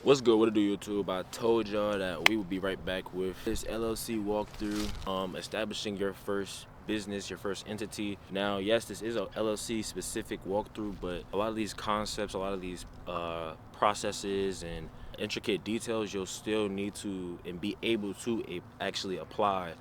What's good? What to do, YouTube? I told y'all that we would be right back with this LLC walkthrough, establishing your first business, your first entity. Now, yes, this is a LLC specific walkthrough, but a lot of these concepts, a lot of these processes and intricate details, you'll still need to and be able to actually apply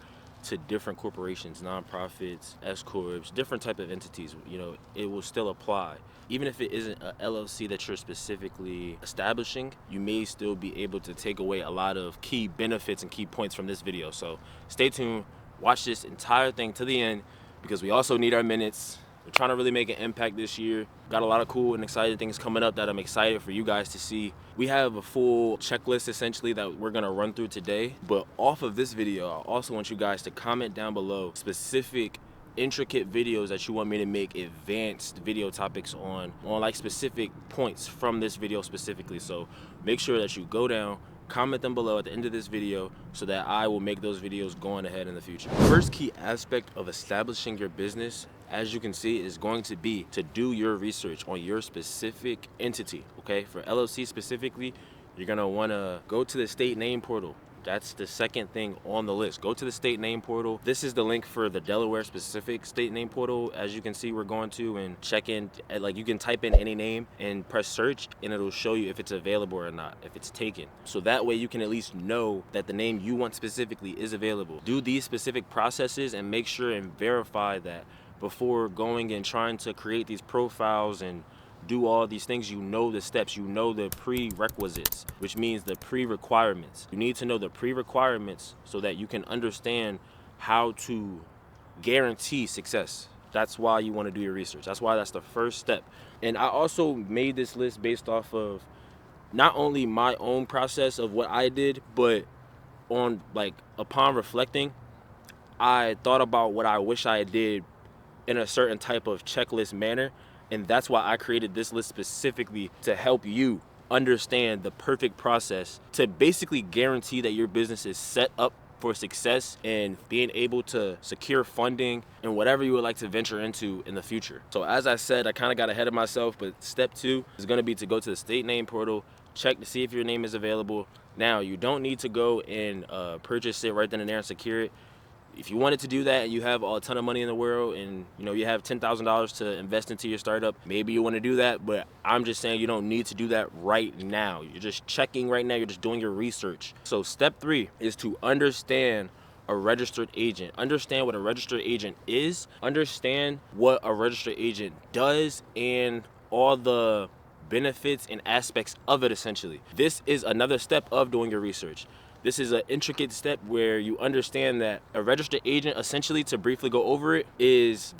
to different corporations, nonprofits, S corps, different type of entities. You know, it will still apply. Even if it isn't a LLC that you're specifically establishing, you may still be able to take away a lot of key benefits and key points from this video. So stay tuned, watch this entire thing to the end, because we also need our minutes. We're trying to really make an impact this year. Got a lot of cool and exciting things coming up that I'm excited for you guys to see. We have a full checklist essentially that we're gonna run through today. But off of this video, I also want you guys to comment down below specific intricate videos that you want me to make advanced video topics on like specific points from this video specifically. So make sure that you go down, comment them below at the end of this video so that I will make those videos going ahead in the future. First key aspect of establishing your business, as you can see, is going to be to do your research on your specific entity. Okay, for LLC specifically, you're gonna wanna go to the state name portal. That's the second thing on the list. Go to the state name portal. This is the link for the Delaware specific state name portal. As you can see, we're going to and check in, like you can type in any name and press search and it'll show you if it's available or not, if it's taken. So that way you can at least know that the name you want specifically is available. Do these specific processes and make sure and verify that before going and trying to create these profiles and do all these things. You know the steps, you know the prerequisites, which means the pre-requirements. You need to know the pre-requirements so that you can understand how to guarantee success. That's why you want to do your research. That's why that's the first step. And I also made this list based off of not only my own process of what I did, but on upon reflecting, I thought about what I wish I did in a certain type of checklist manner. And that's why I created this list specifically to help you understand the perfect process to basically guarantee that your business is set up for success and being able to secure funding and whatever you would like to venture into in the future. So as I said, I kind of got ahead of myself, but step 2 is going to be to go to the state name portal, check to see if your name is available. Now, you don't need to go and purchase it right then and there and secure it. If you wanted to do that and you have a ton of money in the world and you have $10,000 to invest into your startup, maybe you want to do that, but I'm just saying you don't need to do that right now. You're just checking right now, you're just doing your research. So step 3 is to understand a registered agent. Understand what a registered agent is, understand what a registered agent does, and all the benefits and aspects of it essentially. This is another step of doing your research. This is an intricate step where you understand that a registered agent, essentially, to briefly go over it, is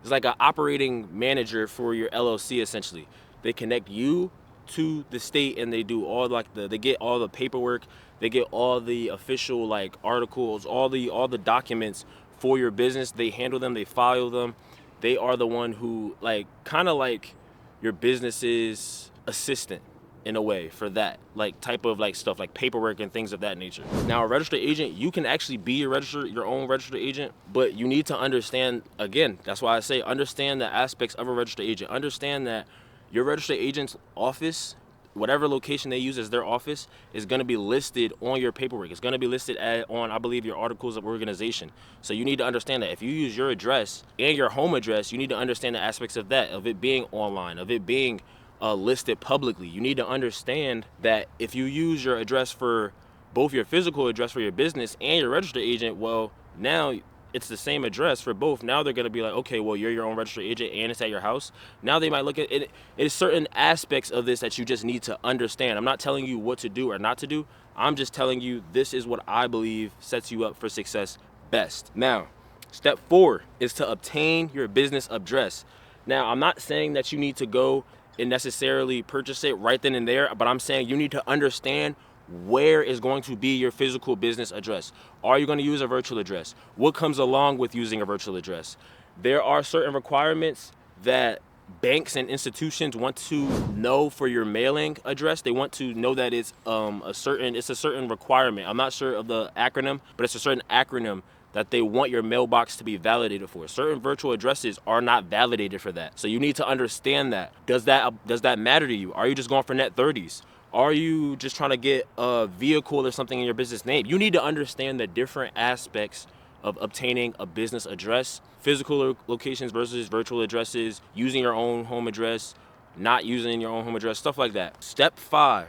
like an operating manager for your LLC essentially. They connect you to the state and they do all they get all the paperwork, they get all the official articles, all the documents for your business. They handle them, they file them. They are the one who kind of like your business's assistant in a way for that type of stuff like paperwork and things of that nature. Now, a registered agent, you can actually be your own registered agent, but you need to understand, again, that's why I say understand the aspects of a registered agent. Understand that your registered agent's office, whatever location they use as their office, is going to be listed on your paperwork. It's going to be listed on, I believe, your articles of organization. So you need to understand that if you use your address and your home address, you need to understand the aspects of that, of it being online, of it being listed publicly. You need to understand that if you use your address for both your physical address for your business and your registered agent, well, now it's the same address for both. Now they're going to be like, okay, well, you're your own registered agent and it's at your house. Now they might look at it. It's certain aspects of this that you just need to understand. I'm not telling you what to do or not to do. I'm just telling you this is what I believe sets you up for success best. Now, step 4 is to obtain your business address. Now, I'm not saying that you need to go and necessarily purchase it right then and there, but I'm saying you need to understand where is going to be your physical business address. Are you going to use a virtual address? What comes along with using a virtual address? There are certain requirements that banks and institutions want to know for your mailing address. They want to know that it's a certain requirement. I'm not sure of the acronym, but it's a certain acronym that they want your mailbox to be validated for. Certain virtual addresses are not validated for that. So you need to understand that. Does that matter to you? Are you just going for net 30s? Are you just trying to get a vehicle or something in your business name? You need to understand the different aspects of obtaining a business address, physical locations versus virtual addresses, using your own home address, not using your own home address, stuff like that. Step five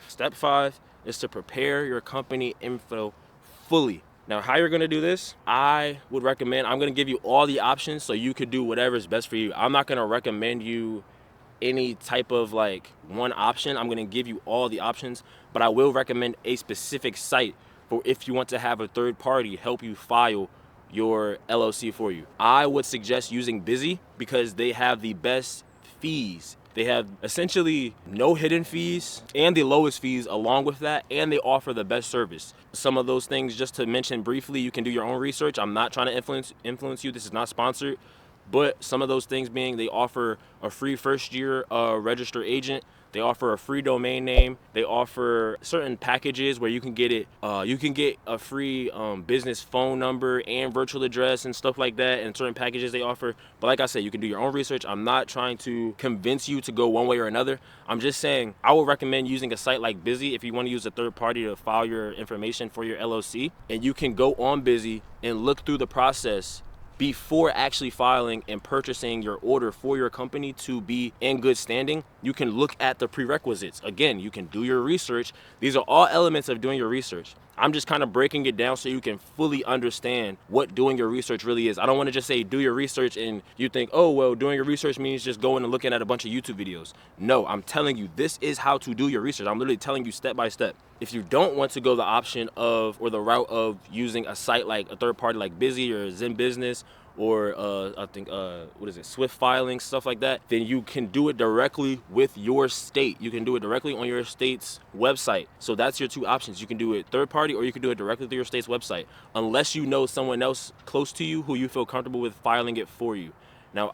is to prepare your company info fully. Now, how you're gonna do this, I would recommend, I'm gonna give you all the options so you could do whatever is best for you. I'm not gonna recommend you any type of like one option. I'm gonna give you all the options, but I will recommend a specific site for if you want to have a third party help you file your LLC for you. I would suggest using Busy because they have the best fees. They have essentially no hidden fees and the lowest fees along with that, and they offer the best service. Some of those things, just to mention briefly, you can do your own research. I'm not trying to influence you. This is not sponsored. But some of those things being, they offer a free first year registered agent. They offer a free domain name. They offer certain packages where you can get it. You can get a free business phone number and virtual address and stuff like that, and certain packages they offer. But like I said, you can do your own research. I'm not trying to convince you to go one way or another. I'm just saying I would recommend using a site like Busy if you want to use a third party to file your information for your LLC. And you can go on Busy and look through the process before actually filing and purchasing your order for your company to be in good standing. You can look at the prerequisites. Again, you can do your research. These are all elements of doing your research. I'm just kind of breaking it down so you can fully understand what doing your research really is. I don't want to just say do your research and you think, oh, well, doing your research means just going and looking at a bunch of YouTube videos. No, I'm telling you, this is how to do your research. I'm literally telling you step by step. If you don't want to go the option of or the route of using a site like a third party like Busy or Zen Business or I think what is it, Swift filing, stuff like that, then you can do it directly with your state. You can do it directly on your state's website. So that's your two options. You can do it third party or you can do it directly through your state's website, unless you know someone else close to you who you feel comfortable with filing it for you. Now,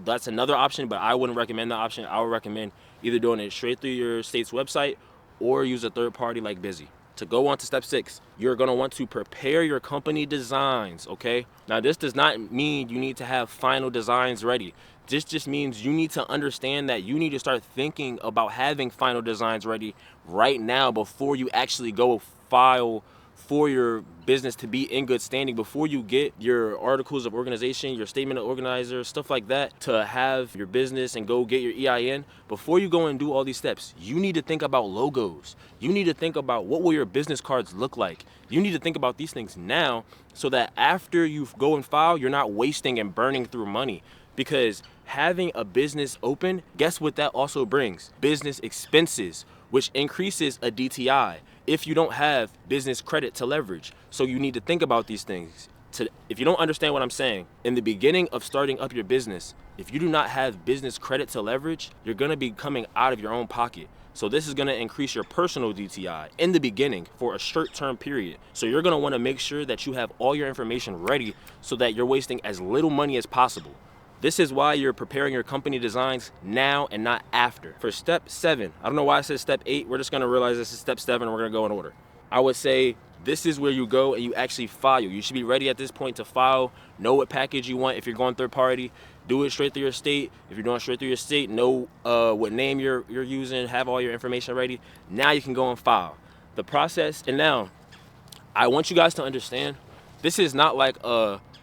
that's another option, but I wouldn't recommend that option. I would recommend either doing it straight through your state's website or use a third party like Busy. To go on to step 6, you're gonna want to prepare your company designs, okay? Now, this does not mean you need to have final designs ready. This just means you need to understand that you need to start thinking about having final designs ready right now before you actually go file for your business to be in good standing, before you get your articles of organization, your statement of organizer, stuff like that, to have your business and go get your EIN. Before you go and do all these steps, you need to think about logos. You need to think about what will your business cards look like. You need to think about these things now so that after you go and file, you're not wasting and burning through money. Because having a business open, guess what that also brings? Business expenses, which increases a DTI if you don't have business credit to leverage. So you need to think about these things. If you don't understand what I'm saying, in the beginning of starting up your business, if you do not have business credit to leverage, you're gonna be coming out of your own pocket. So this is gonna increase your personal DTI in the beginning for a short-term period. So you're gonna wanna make sure that you have all your information ready so that you're wasting as little money as possible. This is why you're preparing your company designs now and not after. For step 7, I don't know why I said step 8. We're just gonna realize this is step 7 and we're gonna go in order. I would say this is where you go and you actually file. You should be ready at this point to file, know what package you want. If you're going third party, do it straight through your state. If you're doing straight through your state, know what name you're using, have all your information ready. Now you can go and file. The process, and now I want you guys to understand, this is not like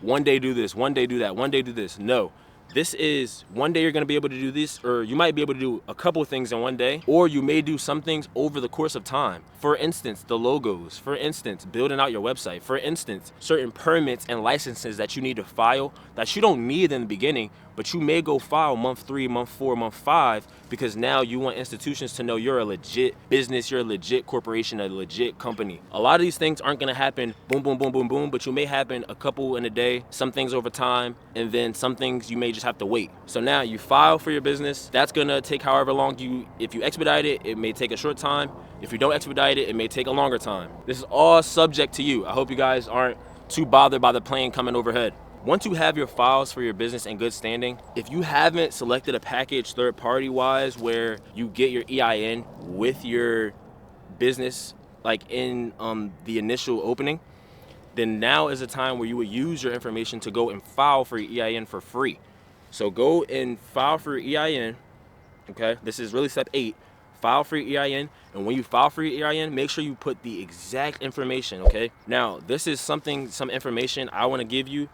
one day do this, one day do that, one day do this. No. This is one day you're gonna be able to do this, or you might be able to do a couple of things in one day, or you may do some things over the course of time. For instance, the logos. For instance, building out your website. For instance, certain permits and licenses that you need to file that you don't need in the beginning, but you may go file month 3, month 4, month 5, because now you want institutions to know you're a legit business, you're a legit corporation, a legit company. A lot of these things aren't gonna happen boom, boom, boom, boom, boom, but you may happen a couple in a day, some things over time, and then some things you may just have to wait. So now you file for your business. That's gonna take however long if you expedite it, it may take a short time. If you don't expedite it, it may take a longer time. This is all subject to you. I hope you guys aren't too bothered by the plane coming overhead. Once you have your files for your business in good standing, if you haven't selected a package third party wise where you get your EIN with your business, like in the initial opening, then now is a time where you would use your information to go and file for your EIN for free. So go and file for your EIN, okay? This is really step 8. file for your EIN, and when you file for your EIN, make sure you put the exact information, okay? Now, this is some information I want to give you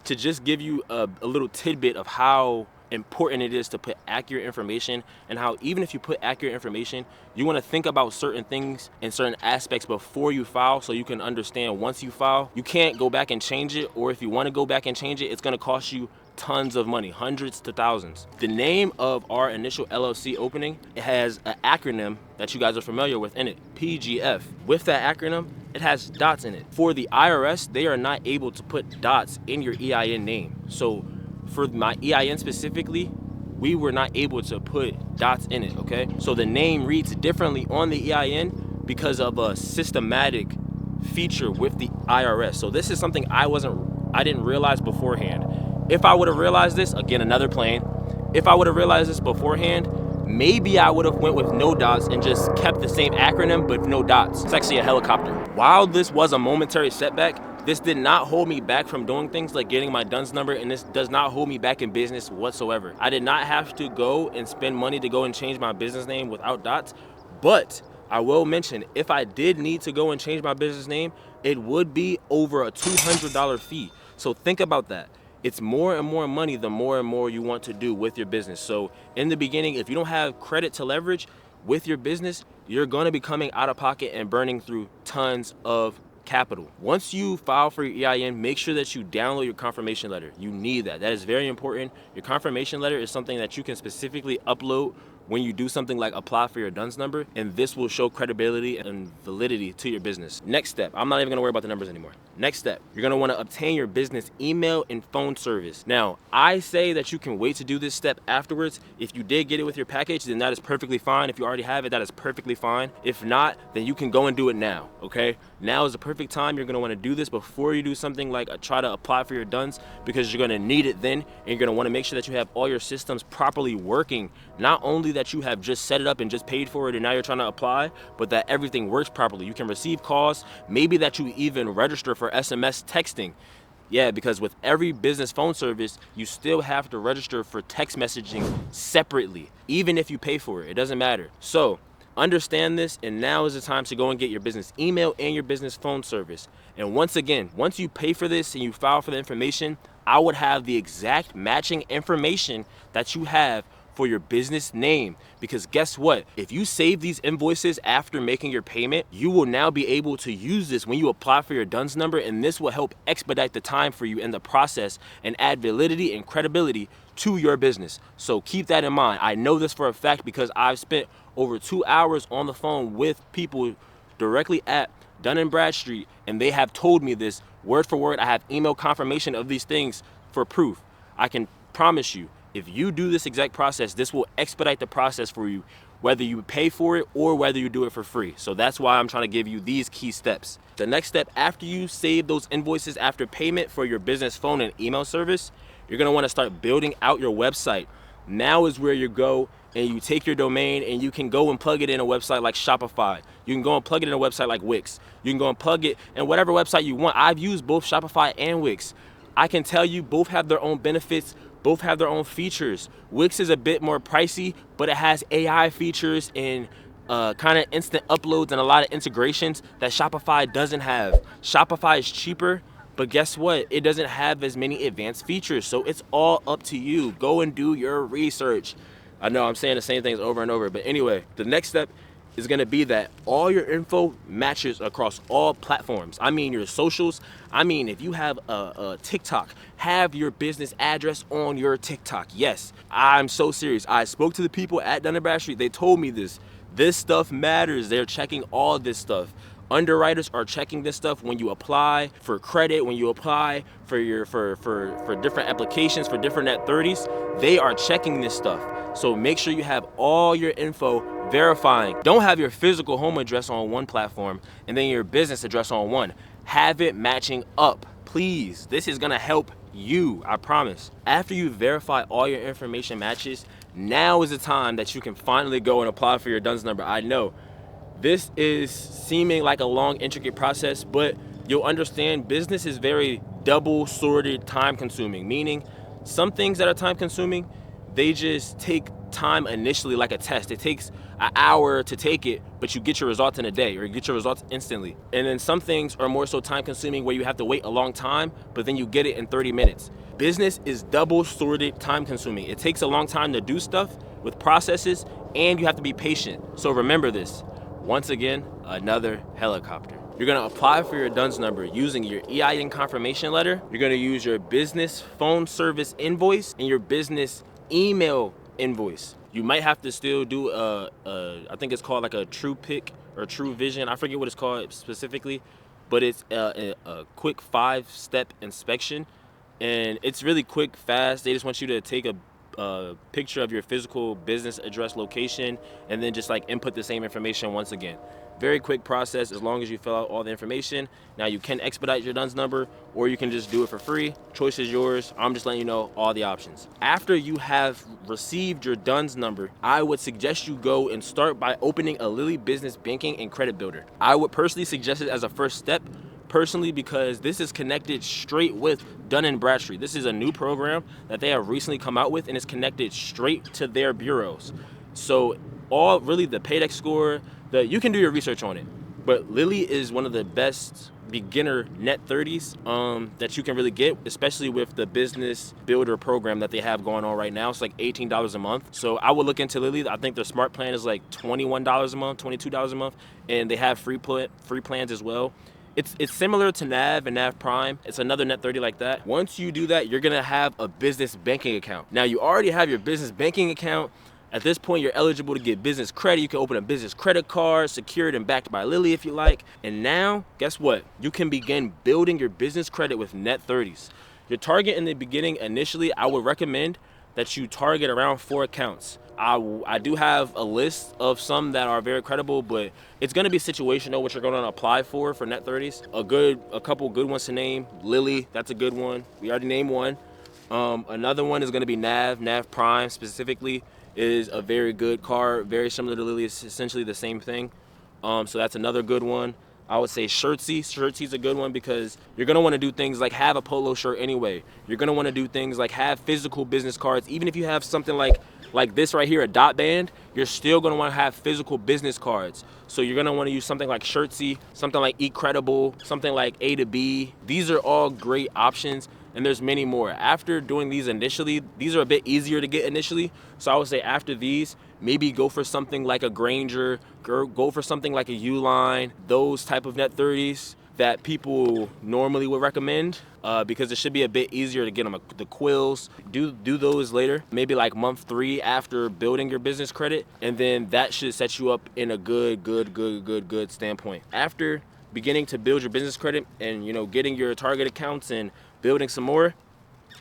to just give you a little tidbit of how important it is to put accurate information, and how even if you put accurate information, you want to think about certain things and certain aspects before you file, so you can understand once you file, you can't go back and change it, or if you want to go back and change it, it's going to cost you tons of money, hundreds to thousands. The name of our initial LLC opening, it has an acronym that you guys are familiar with in it, PGF. With that acronym, it has dots in it. For the IRS, they are not able to put dots in your EIN name. So for my EIN specifically, we were not able to put dots in it, okay? So the name reads differently on the EIN because of a systematic feature with the IRS. So this is something I didn't realize beforehand. If I would have realized this, again, another plane, if I would have realized this beforehand, maybe I would have went with no dots and just kept the same acronym but no dots. It's actually a helicopter. While this was a momentary setback, this did not hold me back from doing things like getting my DUNS number, and this does not hold me back in business whatsoever. I did not have to go and spend money to go and change my business name without dots, but I will mention, if I did need to go and change my business name, it would be over a $200 fee. So think about that. It's more and more money the more and more you want to do with your business. So in the beginning, if you don't have credit to leverage with your business, you're going to be coming out of pocket and burning through tons of capital. Once you file for your EIN, make sure that you download your confirmation letter. You need that. That is very important. Your confirmation letter is something that you can specifically upload when you do something like apply for your DUNS number, and this will show credibility and validity to your business. Next step, I'm not even gonna worry about the numbers anymore. Next step, you're gonna wanna obtain your business email and phone service. Now, I say that you can wait to do this step afterwards. If you did get it with your package, then that is perfectly fine. If you already have it, that is perfectly fine. If not, then you can go and do it now, okay? Now is the perfect time. You're gonna wanna do this before you do something like try to apply for your DUNS, because you're gonna need it then, and you're gonna wanna make sure that you have all your systems properly working. Not only that you have just set it up and just paid for it and now you're trying to apply, but that everything works properly. You can receive calls, maybe that you even register for SMS texting. Yeah, because with every business phone service, you still have to register for text messaging separately, even if you pay for it. It doesn't matter. So understand this, and now is the time to go and get your business email and your business phone service. And once again, once you pay for this and you file for the information, I would have the exact matching information that you have for your business name, because guess what? If you save these invoices after making your payment, you will now be able to use this when you apply for your DUNS number, and this will help expedite the time for you in the process and add validity and credibility to your business. So keep that in mind. I know this for a fact because I've spent over 2 hours on the phone with people directly at Dun & Bradstreet, and they have told me this word for word. I have email confirmation of these things for proof. I can promise you, if you do this exact process, this will expedite the process for you, whether you pay for it or whether you do it for free. So that's why I'm trying to give you these key steps. The next step, after you save those invoices after payment for your business phone and email service, you're gonna wanna start building out your website. Now is where you go and you take your domain and you can go and plug it in a website like Shopify. You can go and plug it in a website like Wix. You can go and plug it in whatever website you want. I've used both Shopify and Wix. I can tell you both have their own benefits, both have their own features. Wix is a bit more pricey, but it has AI features and kind of instant uploads and a lot of integrations that Shopify doesn't have. Shopify is cheaper, but guess what? It doesn't have as many advanced features. So it's all up to you. Go and do your research. I know I'm saying the same things over and over, but anyway, the next step is gonna be that all your info matches across all platforms. I mean your socials. I mean, if you have a TikTok, have your business address on your TikTok. Yes, I'm so serious. I spoke to the people at Dun & Bradstreet. They told me this. This stuff matters. They're checking all this stuff. Underwriters are checking this stuff when you apply for credit, when you apply for your for different applications, for different net 30s. They are checking this stuff. So make sure you have all your info verifying. Don't have your physical home address on one platform and then your business address on one. Have it matching up, please. This is gonna help you, I promise. After you verify all your information matches, now is the time that you can finally go and apply for your DUNS number. I know this is seeming like a long, intricate process, but you'll understand business is very double-sorted, time-consuming, meaning some things that are time-consuming, they just take time initially like a test. It takes an hour to take it, but you get your results in a day, or you get your results instantly. And then some things are more so time consuming where you have to wait a long time, but then you get it in 30 minutes. Business is double-sworded time consuming. It takes a long time to do stuff with processes, and you have to be patient. So remember this. Once again, another helicopter. You're gonna apply for your DUNS number using your EIN confirmation letter. You're gonna use your business phone service invoice and your business email invoice. You might have to still do I think it's called like a True Pick or True Vision. I forget what it's called specifically, but it's a quick 5-step inspection. And it's really quick, fast. They just want you to take a picture of your physical business address location and then just like input the same information once again. Very quick process as long as you fill out all the information. Now you can expedite your DUNS number or you can just do it for free. Choice is yours. I'm just letting you know all the options. After you have received your DUNS number, I would suggest you go and start by opening a Lily Business Banking and Credit Builder. I would personally suggest it as a first step, personally, because this is connected straight with Dun & Bradstreet. This is a new program that they have recently come out with, and it's connected straight to their bureaus. So all really the Paydex score, you can do your research on it, but Lily is one of the best beginner net 30s that you can really get, especially with the business builder program that they have going on right now. It's like $18 a month. So I would look into Lily. I think their smart plan is like $21 a month, $22 a month, and they have free plans as well. It's similar to NAV and NAV Prime. It's another net 30 like that. Once you do that, you're gonna have a business banking account. Now you already have your business banking account. At this point, you're eligible to get business credit. You can open a business credit card, secured and backed by Lily if you like. And now, guess what? You can begin building your business credit with net 30s. Your target in the beginning, initially, I would recommend that you target around 4 accounts. I do have a list of some that are very credible, but it's gonna be situational what you're gonna apply for net 30s. A couple good ones to name. Lily, that's a good one. We already named one. Another one is gonna be NAV Prime specifically is a very good card, very similar to Lily. It's essentially the same thing. So that's another good one. I would say Shirtsy's a good one because you're gonna wanna do things like have a polo shirt anyway. You're gonna wanna do things like have physical business cards. Even if you have something like this right here, a dot band, you're still gonna wanna have physical business cards. So you're gonna wanna use something like Shirtsy, something like Eat Credible, something like A to B. These are all great options, and there's many more. After doing these initially, these are a bit easier to get initially. So I would say after these, maybe go for something like a Granger, go for something like a Uline, those type of net 30s that people normally would recommend because it should be a bit easier to get them. The Quills, do those later, maybe like month 3 after building your business credit, and then that should set you up in a good standpoint. After beginning to build your business credit and getting your target accounts and building some more,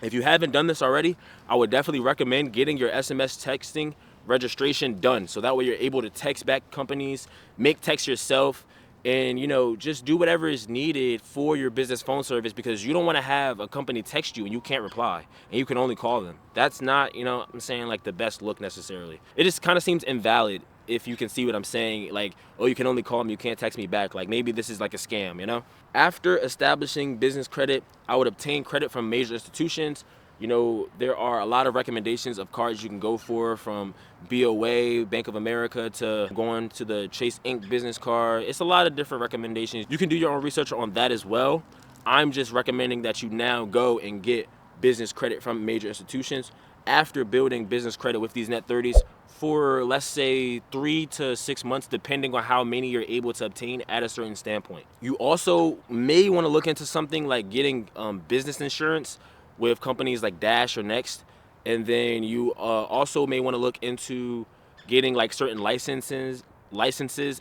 if you haven't done this already, I would definitely recommend getting your SMS texting registration done. So that way you're able to text back companies, make text yourself, and just do whatever is needed for your business phone service, because you don't want to have a company text you and you can't reply and you can only call them. That's not, I'm saying, like the best look necessarily. It just kind of seems invalid if you can see what I'm saying, like, oh, you can only call me, you can't text me back. Like maybe this is like a scam, After establishing business credit, I would obtain credit from major institutions. There are a lot of recommendations of cards you can go for, from BOA, Bank of America, to going to the Chase Inc. business card. It's a lot of different recommendations. You can do your own research on that as well. I'm just recommending that you now go and get business credit from major institutions after building business credit with these net 30s for, let's say, 3 to 6 months, depending on how many you're able to obtain at a certain standpoint. You also may want to look into something like getting business insurance with companies like Dash or Next, and then you also may want to look into getting like certain licenses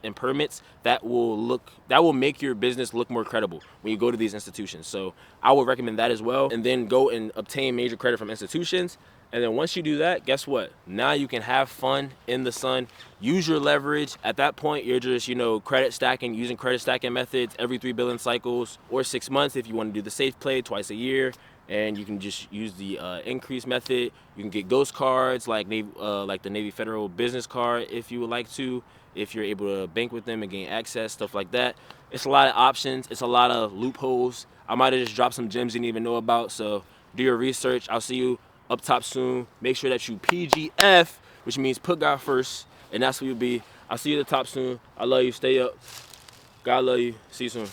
and permits that will make your business look more credible when you go to these institutions. So I would recommend that as well, and then go and obtain major credit from institutions. And then once you do that, guess what? Now you can have fun in the sun, use your leverage. At that point, you're just, credit stacking, using credit stacking methods every 3 billing cycles, or 6 months if you want to do the safe play twice a year. And you can just use the increase method. You can get ghost cards like the Navy Federal business card if you would like to, if you're able to bank with them and gain access, stuff like that. It's a lot of options. It's a lot of loopholes. I might have just dropped some gems you didn't even know about. So do your research. I'll see you up top soon. Make sure that you PGF which means put God first, and that's who you'll be. I'll see you at the top soon. I love you. Stay up. God love you. See you soon.